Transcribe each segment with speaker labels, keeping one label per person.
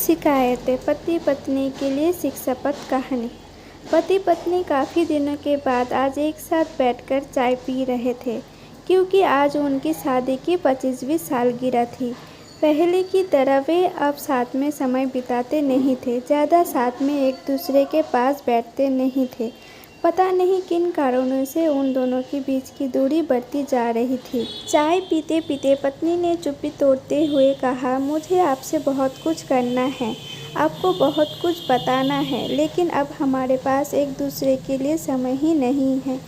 Speaker 1: शिकायतें पति पत्नी के लिए शिक्षाप्रद कहानी। पति पत्नी काफ़ी दिनों के बाद आज एक साथ बैठकर चाय पी रहे थे, क्योंकि आज उनकी शादी की 25वीं सालगिरह थी। पहले की तरह वे अब साथ में समय बिताते नहीं थे, ज़्यादा साथ में एक दूसरे के पास बैठते नहीं थे। पता नहीं किन कारणों से उन दोनों के बीच की दूरी बढ़ती जा रही थी। चाय पीते पीते पत्नी ने चुप्पी तोड़ते हुए कहा, मुझे आपसे बहुत कुछ करना है, आपको बहुत कुछ बताना है, लेकिन अब हमारे पास एक दूसरे के लिए समय ही नहीं है।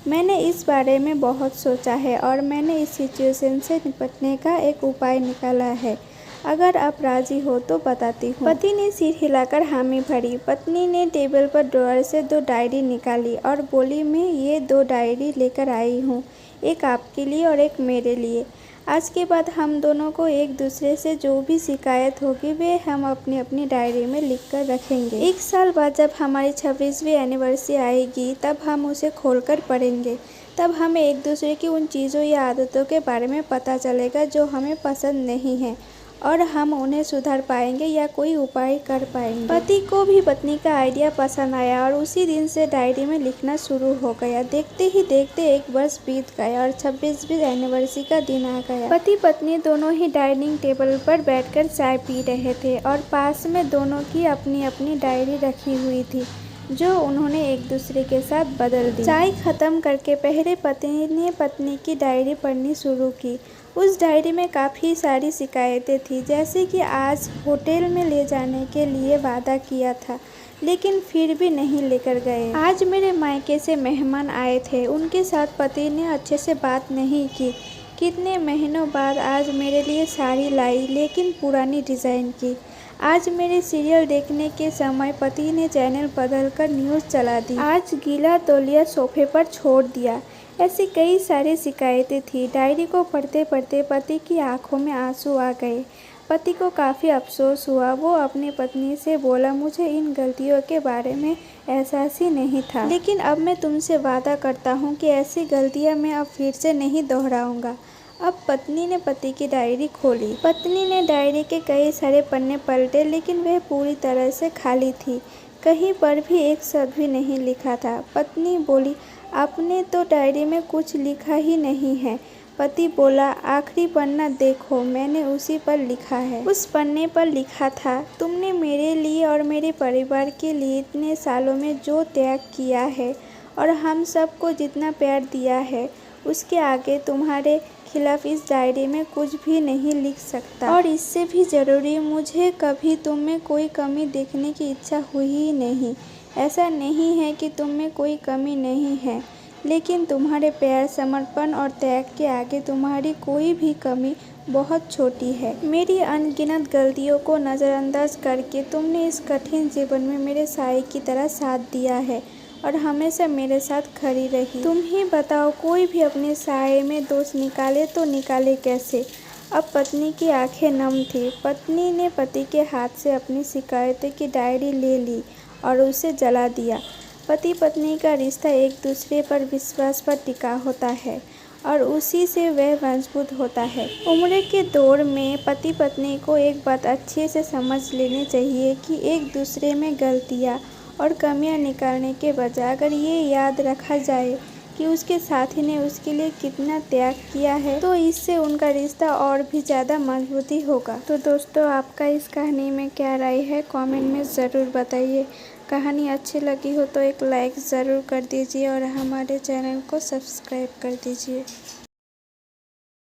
Speaker 1: मैंने इस बारे में बहुत सोचा है और मैंने इस सिचुएशन से निपटने का एक उपाय निकाला है। अगर आप राजी हो तो बताती हूँ। पति ने सिर हिलाकर हामी भरी। पत्नी ने टेबल पर ड्रॉअर से 2 डायरी निकाली और बोली, मैं ये 2 डायरी लेकर आई हूँ, एक आपके लिए और एक मेरे लिए। आज के बाद हम दोनों को एक दूसरे से जो भी शिकायत होगी वे हम अपनी अपनी डायरी में लिख कर रखेंगे। 1 साल बाद जब हमारी 26वीं एनिवर्सरी आएगी तब हम उसे खोलकर पढ़ेंगे। तब हमें एक दूसरे की उन चीज़ों या आदतों के बारे में पता चलेगा जो हमें पसंद नहीं है, और हम उन्हें सुधार पाएंगे या कोई उपाय कर पाएंगे। पति को भी पत्नी का आइडिया पसंद आया और उसी दिन से डायरी में लिखना शुरू हो गया। देखते ही देखते 1 वर्ष बीत गया और 26वीं एनिवर्सरी का दिन आ गया। पति पत्नी दोनों ही डाइनिंग टेबल पर बैठकर चाय पी रहे थे और पास में दोनों की अपनी अपनी डायरी रखी हुई थी, जो उन्होंने एक दूसरे के साथ बदल दी। चाय खत्म करके पहले पति ने पत्नी की डायरी पढ़नी शुरू की। उस डायरी में काफ़ी सारी शिकायतें थी, जैसे कि आज होटल में ले जाने के लिए वादा किया था, लेकिन फिर भी नहीं लेकर गए। आज मेरे मायके से मेहमान आए थे, उनके साथ पति ने अच्छे से बात नहीं की। कितने महीनों बाद आज मेरे लिए साड़ी लाई, लेकिन पुरानी डिज़ाइन की। आज मेरे सीरियल देखने के समय पति ने चैनल बदलकर न्यूज़ चला दी। आज गीला तौलिया सोफे पर छोड़ दिया। ऐसी कई सारी शिकायतें थी। डायरी को पढ़ते पढ़ते पति की आंखों में आंसू आ गए। पति को काफ़ी अफसोस हुआ। वो अपनी पत्नी से बोला, मुझे इन गलतियों के बारे में एहसास ही नहीं था, लेकिन अब मैं तुमसे वादा करता हूँ कि ऐसी गलतियाँ मैं अब फिर से नहीं दोहराऊंगा। अब पत्नी ने पति की डायरी खोली। पत्नी ने डायरी के कई सारे पन्ने पलटे, लेकिन वह पूरी तरह से खाली थी। कहीं पर भी एक शब्द भी नहीं लिखा था। पत्नी बोली, आपने तो डायरी में कुछ लिखा ही नहीं है। पति बोला, आखिरी पन्ना देखो, मैंने उसी पर लिखा है। उस पन्ने पर लिखा था, तुमने मेरे लिए और मेरे परिवार के लिए इतने सालों में जो त्याग किया है और हम सबको जितना प्यार दिया है, उसके आगे तुम्हारे खिलाफ इस डायरी में कुछ भी नहीं लिख सकता। और इससे भी ज़रूरी, मुझे कभी तुम में कोई कमी देखने की इच्छा हुई ही नहीं। ऐसा नहीं है कि तुम में कोई कमी नहीं है, लेकिन तुम्हारे प्यार, समर्पण और त्याग के आगे तुम्हारी कोई भी कमी बहुत छोटी है। मेरी अनगिनत गलतियों को नज़रअंदाज करके तुमने इस कठिन जीवन में मेरे साए की तरह साथ दिया है और हमेशा मेरे साथ खड़ी रही। तुम ही बताओ, कोई भी अपने साए में दोष निकाले तो निकाले कैसे। अब पत्नी की आंखें नम थी। पत्नी ने पति के हाथ से अपनी शिकायतों की डायरी ले ली और उसे जला दिया। पति पत्नी का रिश्ता एक दूसरे पर विश्वास पर टिका होता है और उसी से वह मजबूत होता है। उम्र के दौर में पति पत्नी को एक बात अच्छे से समझ लेनी चाहिए कि एक दूसरे में गलतियाँ और कमियां निकालने के बजाय अगर ये याद रखा जाए कि उसके साथी ने उसके लिए कितना त्याग किया है, तो इससे उनका रिश्ता और भी ज़्यादा मजबूती होगा। तो दोस्तों, आपका इस कहानी में क्या राय है, कमेंट में ज़रूर बताइए। कहानी अच्छी लगी हो तो एक लाइक ज़रूर कर दीजिए और हमारे चैनल को सब्सक्राइब कर दीजिए।